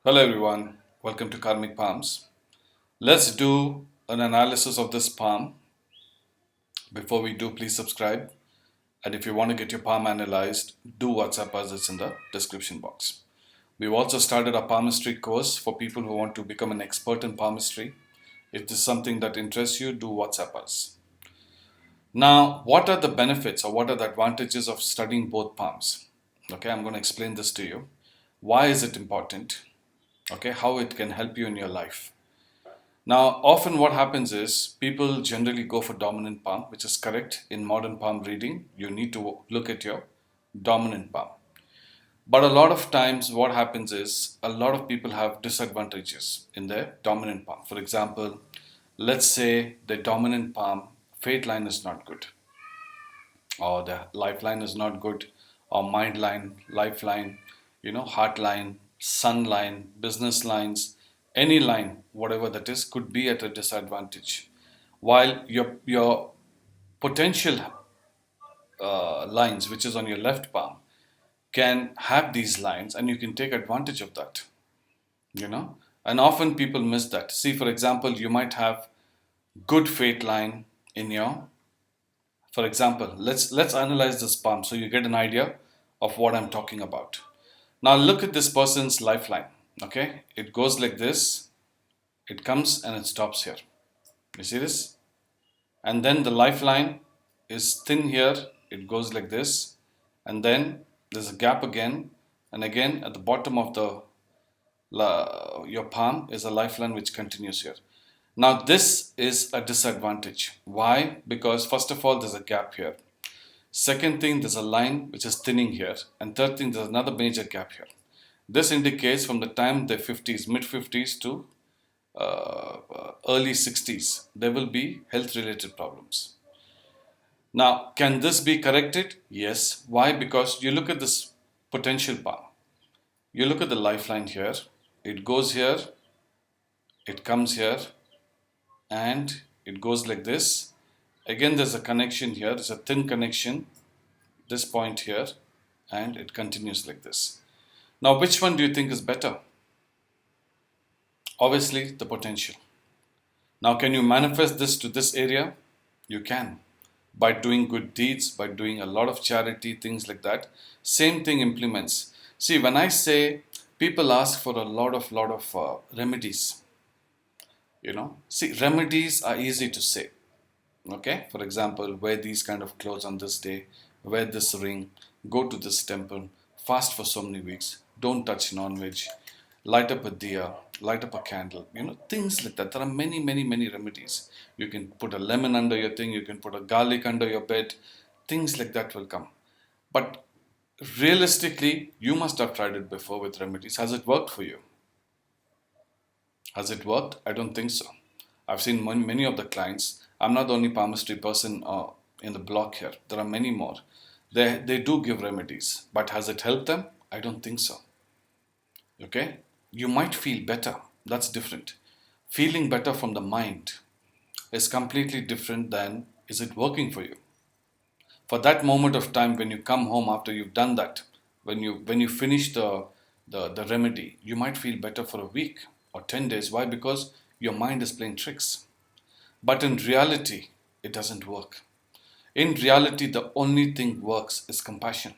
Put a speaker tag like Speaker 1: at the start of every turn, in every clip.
Speaker 1: Hello everyone, welcome to Karmic Palms. Let's do an analysis of this palm. Before we do, please subscribe. And if you want to get your palm analyzed, do WhatsApp us, it's in the description box. We've also started a palmistry course for people who want to become an expert in palmistry. If this is something that interests you, do WhatsApp us. Now, what are the benefits or what are the advantages of studying both palms? Okay, I'm going to explain this to you. Why is it important? Okay, how it can help you in your life. Now, often what happens is people generally go for dominant palm, which is correct. In modern palm reading, you need to look at your dominant palm. But a lot of times, what happens is a lot of people have disadvantages in their dominant palm. For example, let's say the dominant palm fate line is not good, or the lifeline is not good, or mind line, lifeline, heart line, sun line, business lines, any line, whatever that is, could be at a disadvantage. While your potential lines, which is on your left palm, can have these lines, and you can take advantage of that. You know, and often people miss that. See, for example, you might have good fate line in your For example, let's analyze this palm so you get an idea of what I'm talking about. Now look at this person's lifeline. Okay, it goes like this. It comes and it stops here. You see this? And then the lifeline is thin here. It goes like this, and then there's a gap again, and again at the bottom of the your palm is a lifeline which continues here. Now this is a disadvantage. Why? Because first of all, there's a gap here. Second thing, there's a line which is thinning here. And third thing, there's another major gap here. This indicates from the time the 50s, mid 50s to early 60s, there will be health related problems. Now, can this be corrected? Yes. Why? Because you look at this potential palm. You look at the lifeline here. It goes here, it comes here, and it goes like this. Again, there's a connection here. There's a thin connection, this point here, and it continues like this. Now, which one do you think is better? Obviously, the potential. Now, can you manifest this to this area? You can. By doing good deeds, by doing a lot of charity, things like that. Same thing implements. See, when I say people ask for a lot of remedies, see, remedies are easy to say. Okay, for example, wear these kind of clothes on this day, wear this ring, go to this temple, fast for so many weeks, don't touch non-veg, light up a diya, light up a candle, things like that. There are many, many, many remedies. You can put a lemon under your thing, you can put a garlic under your bed, things like that will come. But realistically, you must have tried it before with remedies. Has it worked for you? Has it worked? I don't think so. I've seen many of the clients. I'm not the only palmistry person in the block here. There are many more. They do give remedies, but has it helped them? I don't think so. Okay? You might feel better. That's different. Feeling better from the mind is completely different than is it working for you. For that moment of time when you come home after you've done that, when you finish the remedy, you might feel better for a week or 10 days. Why? Because your mind is playing tricks. But in reality, it doesn't work. In reality, the only thing works is compassion.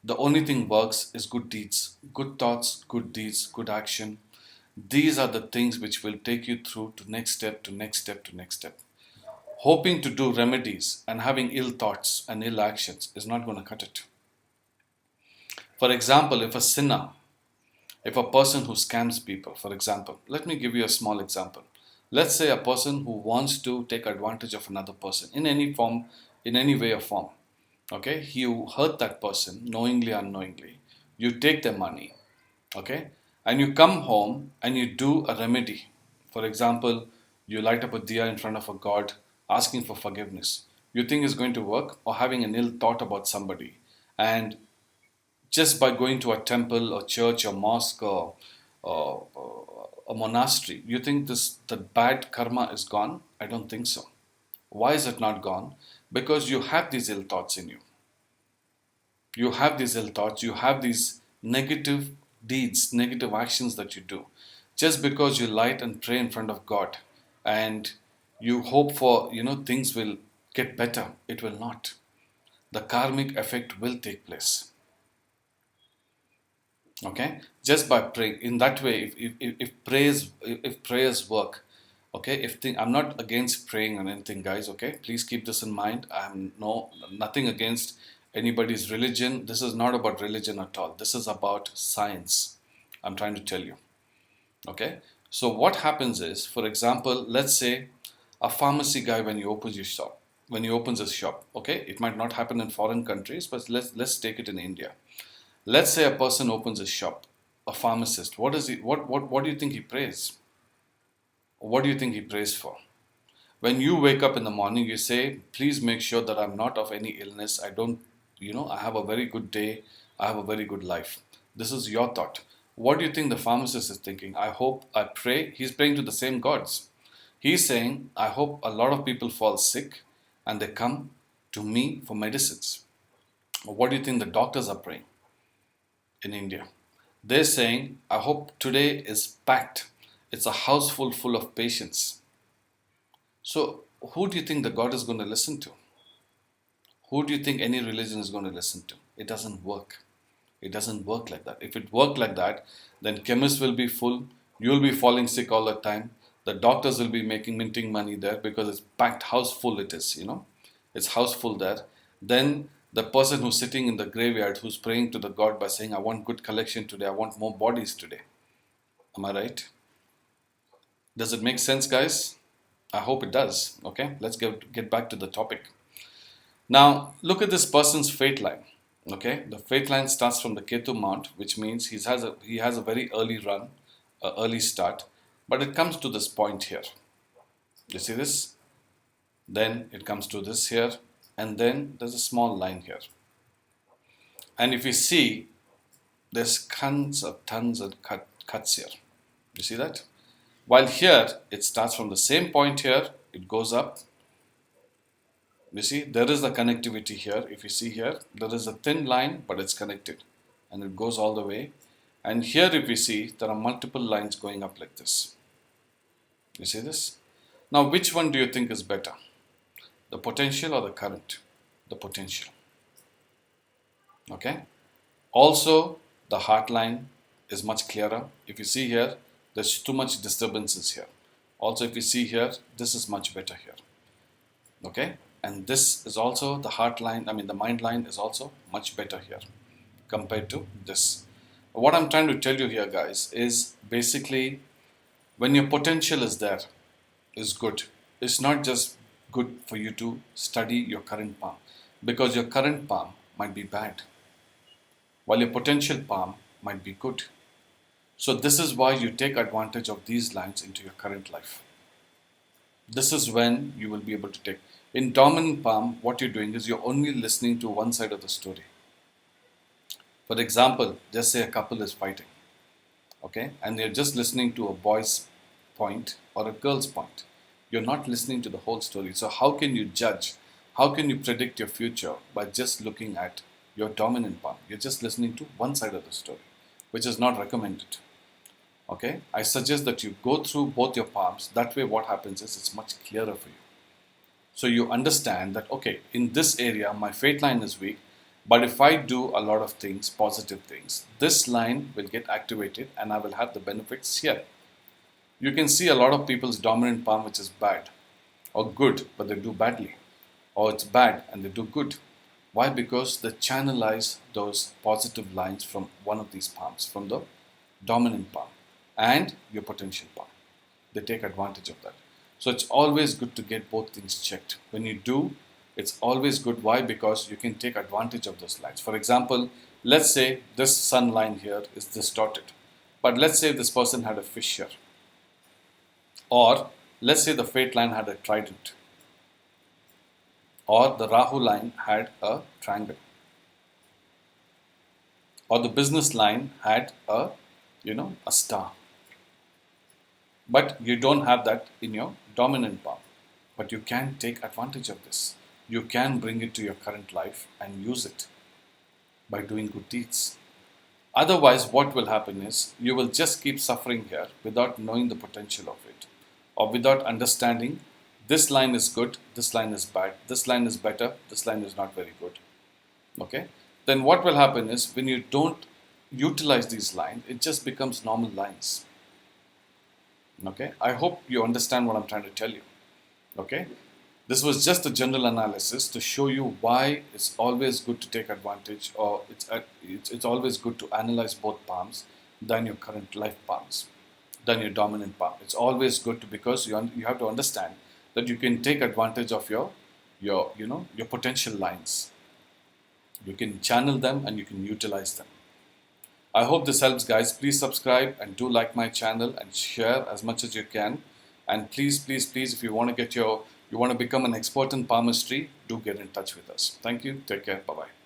Speaker 1: The only thing works is good deeds, good thoughts, good deeds, good action. These are the things which will take you through to next step, to next step, to next step. Hoping to do remedies and having ill thoughts and ill actions is not going to cut it. For example, if a sinner, if a person who scams people, for example, let me give you a small example. Let's say a person who wants to take advantage of another person in any form, in any way or form. Okay, you hurt that person knowingly, unknowingly. You take their money, okay, and you come home and you do a remedy. For example, you light up a diya in front of a god asking for forgiveness. You think it's going to work, or having an ill thought about somebody, and just by going to a temple or church or mosque or a monastery, you think the bad karma is gone? I don't think so. Why is it not gone? Because you have these ill thoughts in you. You have these ill thoughts, you have these negative deeds, negative actions that you do. Just because you light and pray in front of God and you hope for, things will get better, it will not. The karmic effect will take place. Okay, just by praying in that way, if prayers work. Okay, I'm not against praying or anything, guys. Okay, please keep this in mind. I'm nothing against anybody's religion. This is not about religion at all. This is about science. I'm trying to tell you. Okay, so what happens is, for example, let's say a pharmacy guy, when he opens his shop. Okay, it might not happen in foreign countries, but let's take it in India. Let's say a person opens a shop, a pharmacist. What do you think he prays? What do you think he prays for? When you wake up in the morning, you say, please make sure that I'm not of any illness. I don't, I have a very good day. I have a very good life. This is your thought. What do you think the pharmacist is thinking? I pray. He's praying to the same gods. He's saying, I hope a lot of people fall sick and they come to me for medicines. What do you think the doctors are praying in India? They're saying, I hope today is packed. It's a house full of patients. So, who do you think the God is going to listen to? Who do you think any religion is going to listen to? It doesn't work. It doesn't work like that. If it worked like that, then chemists will be full. You'll be falling sick all the time. The doctors will be minting money there because it's packed house full. It is, it's house full there. Then the person who's sitting in the graveyard who's praying to the God by saying, I want good collection today. I want more bodies today. Am I right? Does it make sense, guys? I hope it does. Okay, let's get back to the topic. Now, look at this person's fate line. Okay, the fate line starts from the Ketu Mount, which means he has a very early run, early start, but it comes to this point here. You see this? Then it comes to this here, and then there's a small line here. And if you see, there's tons of cuts here. You see that? While here, it starts from the same point here, it goes up. You see, there is the connectivity here. If you see here, there is a thin line, but it's connected. And it goes all the way. And here, if you see, there are multiple lines going up like this. You see this? Now, which one do you think is better? The potential or the current? The potential. Okay? Also, the heart line is much clearer. If you see here, there's too much disturbances here. Also, if you see here, this is much better here. Okay? And this is also the heart line, the mind line is also much better here compared to this. What I'm trying to tell you here, guys, is basically when your potential is there, is good. It's not just good for you to study your current palm, because your current palm might be bad, while your potential palm might be good. So this is why you take advantage of these lines into your current life. This is when you will be able to take. In dominant palm, what you're doing is you're only listening to one side of the story. For example, just say a couple is fighting, okay, and they're just listening to a boy's point or a girl's point. You're not listening to the whole story. So how can you judge? How can you predict your future by just looking at your dominant palm? You're just listening to one side of the story, which is not recommended. Okay, I suggest that you go through both your palms. That way what happens is it's much clearer for you. So you understand that, okay, in this area, my fate line is weak, but if I do a lot of things, positive things, this line will get activated and I will have the benefits here. You can see a lot of people's dominant palm, which is bad or good, but they do badly, or it's bad and they do good. Why? Because they channelize those positive lines from one of these palms, from the dominant palm and your potential palm. They take advantage of that. So it's always good to get both things checked. When you do, it's always good. Why? Because you can take advantage of those lines. For example, let's say this sun line here is distorted. But let's say this person had a fish here. Or let's say the fate line had a trident. Or the Rahu line had a triangle. Or the business line had a star. But you don't have that in your dominant palm. But you can take advantage of this. You can bring it to your current life and use it by doing good deeds. Otherwise, what will happen is you will just keep suffering here without knowing the potential of it, or without understanding this line is good, this line is bad, this line is better, this line is not very good. Okay? Then what will happen is when you don't utilize these lines, it just becomes normal lines. Okay? I hope you understand what I'm trying to tell you. Okay? This was just a general analysis to show you why it's always good to take advantage, or it's always good to analyze both palms than your current life palms, than your dominant palm. It's always good to, because you have to understand that you can take advantage of your potential lines. You can channel them and you can utilize them. I hope this helps, guys. Please subscribe and do like my channel and share as much as you can. And please, please, please, if you want to become an expert in palmistry, do get in touch with us. Thank you. Take care. Bye bye.